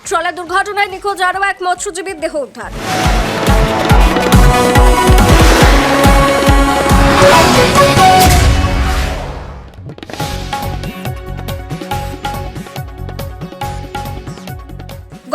Trawler দুর্ঘটনায় নিখোঁজ আরও এক মৎস্যজীবীর দেহ উদ্ধার।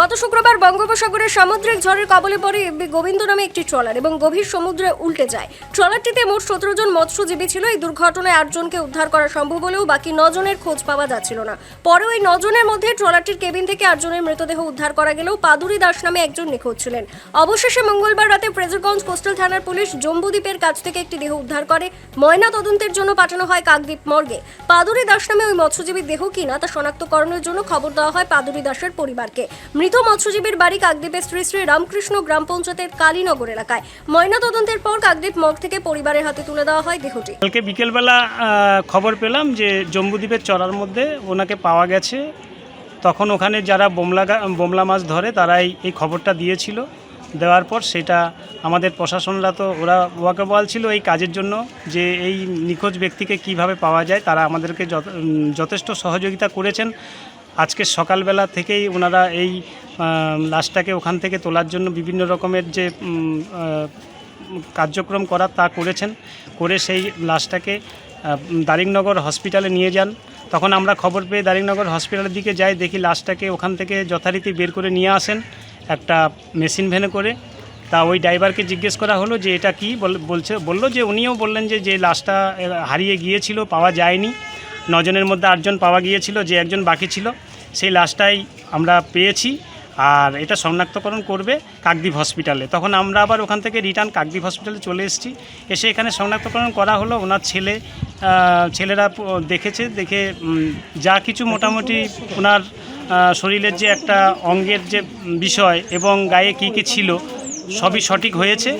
গত শুক্রবার বঙ্গোপসাগরের সামুদ্রিক ঝড়ের কবলে পড়ে এমভি গোবিন্দ নামে একটি ট্রলার এবং গভীর সমুদ্রে উল্টে যায়। ট্রলারটিতে মোট 17 জন মৎস্যজীবী ছিল। এই দুর্ঘটনায় 8 জনকে উদ্ধার করা সম্ভব হলেও বাকি 9 জনের খোঁজ পাওয়া যাচ্ছিল না। পরে ওই 9 জনের মধ্যে ট্রলারটির কেবিন থেকে 8 জনের মৃতদেহ উদ্ধার করা গেলেও পাদুরি দাস নামে একজন নিখোঁজ ছিলেন। অবশেষে মঙ্গলবার রাতে ফ্রেজারগঞ্জ কোস্টাল থানার পুলিশ জম্বুদ্বীপের কাছ থেকে একটি দেহ উদ্ধার করে ময়না তদন্তের জন্য পাঠানো হয় কাকদ্বীপ মর্গে। পাদুরি দাস নামে ওই মৎস্যজীবীর দেহ কিনা তা শনাক্তকরণের জন্য খবর দেওয়া হয় পাদুরি দাসের পরিবারকে। মৃত মৎস্যজীবীর বাড়ি কাকদ্বীপের শ্রী শ্রী রামকৃষ্ণ গ্রাম পঞ্চায়েতের কালীনগর এলাকায়। ময়না তদন্তের পর কাকদ্বীপ মর্গ থেকে পরিবারের হাতে তুলে দেওয়া হয় দেহটি। কালকে বিকেলবেলা খবর পেলাম যে জম্বুদ্বীপের চড়ার মধ্যে ওনাকে পাওয়া গেছে। তখন ওখানে যারা বোমলা মাছ ধরে তারাই এই খবরটা দিয়েছিল। দেওয়ার পর সেটা আমাদের প্রশাসনরা তো ওরা ওয়াকেবহাল ছিল এই কাজের জন্য, যে এই নিখোঁজ ব্যক্তিকে কিভাবে পাওয়া যায়। তারা আমাদেরকে যথেষ্ট সহযোগিতা করেছেন। আজকে সকালবেলা থেকেই ওনারা এই লাশটাকে ওখান থেকে তোলার জন্য বিভিন্ন রকমের যে কার্যক্রম করার তা করেছেন। করে সেই লাশটাকে দারিংনগর হসপিটালে নিয়ে যান। তখন আমরা খবর পেয়ে দারিংনগর হসপিটালের দিকে যাই, দেখি লাশটাকে ওখান থেকে যথারীতি বের করে নিয়ে আসেন একটা মেশিন ভ্যানে করে। তা ওই ড্রাইভারকে জিজ্ঞেস করা হলো যে এটা কি বললো যে উনিও বললেন যে লাশটা হারিয়ে গিয়েছিল, পাওয়া যায়নি। 9 জনের মধ্যে 8 জন পাওয়া গিয়েছিল, যে একজন বাকি ছিল সেই লাশটাই আমরা পেয়েছি। আর এটা শনাক্তকরণ করবে কাকদ্বীপ হসপিটালে। তখন আমরা আবার ওখান থেকে রিটার্ন কাকদ্বীপ হসপিটালে চলে এসেছি। এসে এখানে শনাক্তকরণ করা হলো। ওনার ছেলেরা দেখেছে, দেখে যা কিছু মোটামুটি ওনার শরীরের যে একটা অঙ্গের যে বিষয় এবং গায়ে কী কী ছিল সবই সঠিক হয়েছে।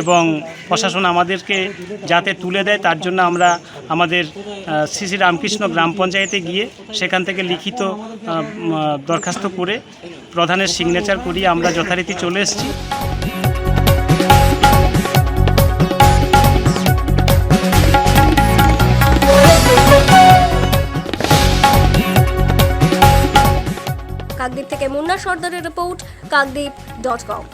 এবং প্রশাসন আমাদেরকে যাতে তুলে দেয় তার জন্য আমরা আমাদের শ্রী শ্রী রামকৃষ্ণ গ্রাম পঞ্চায়েতে গিয়ে সেখান থেকে লিখিত দরখাস্ত করে প্রধানের সিগনেচার করিয়ে আমরা যথারীতি চলে এসেছি। কাকদ্বীপ থেকে মুন্না সর্দারের রিপোর্ট, কাকদ্বীপ.com।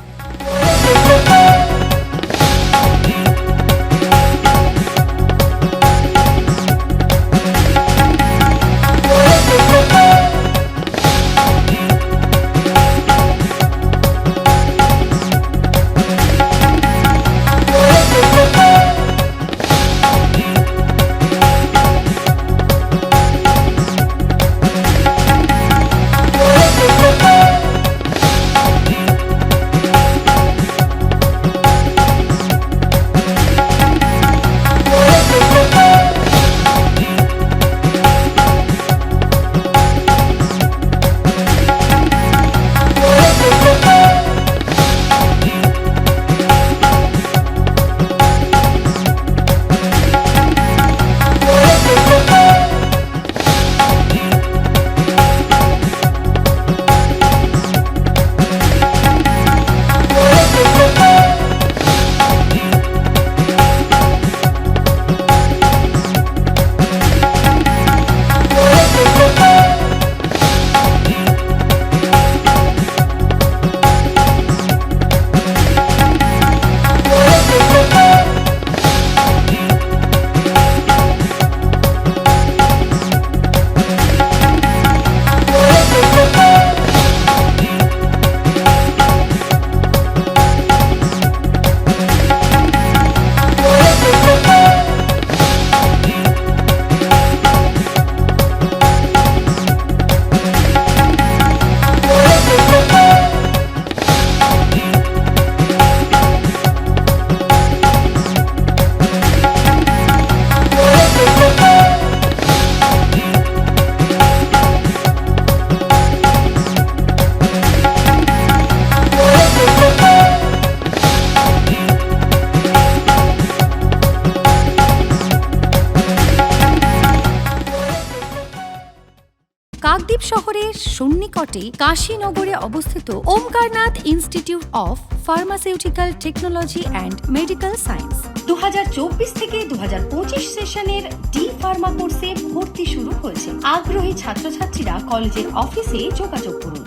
কাকদ্বীপ শহরের সন্নিকটে কাশীনগরে অবস্থিত Omkarnath institute of pharmaceutical technology and medical science 2024 থেকে 2025 সেশনের ডি ফার্মা কোর্সে ভর্তি শুরু হয়েছে। আগ্রহী ছাত্রছাত্রীরা কলেজের অফিসে যোগাযোগ করুন।